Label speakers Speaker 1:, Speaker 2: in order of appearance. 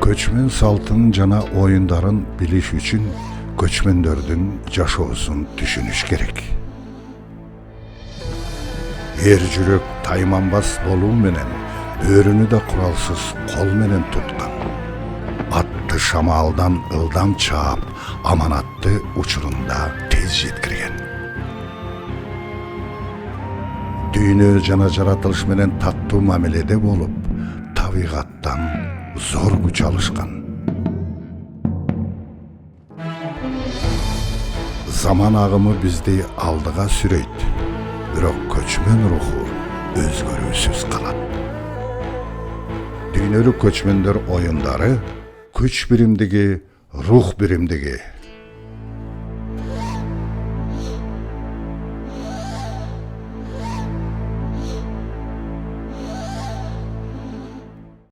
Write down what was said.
Speaker 1: Көчмөн салтын жана оюндарын билиш үчүн көчмөндөрдүн жашоосун түшүнүш керек. Эр жүрөк тайманбас болуу менен бөрүнү да куралсыз кол менен туткан. Атты шамалдан ылдам чаап, аманатты учурунда тез жеткирген. Дүйнө жана жаратылыш менен таттуу мамиледе болуп, табигаттан зор күч алышкан. Zaman агымы бизди алдыга сүрөйт, бирок көчмөн руху өзгөрүүсүз калат. Дүйнөлүк көчмөндөр оюндары күч биримдиги, рух биримдиги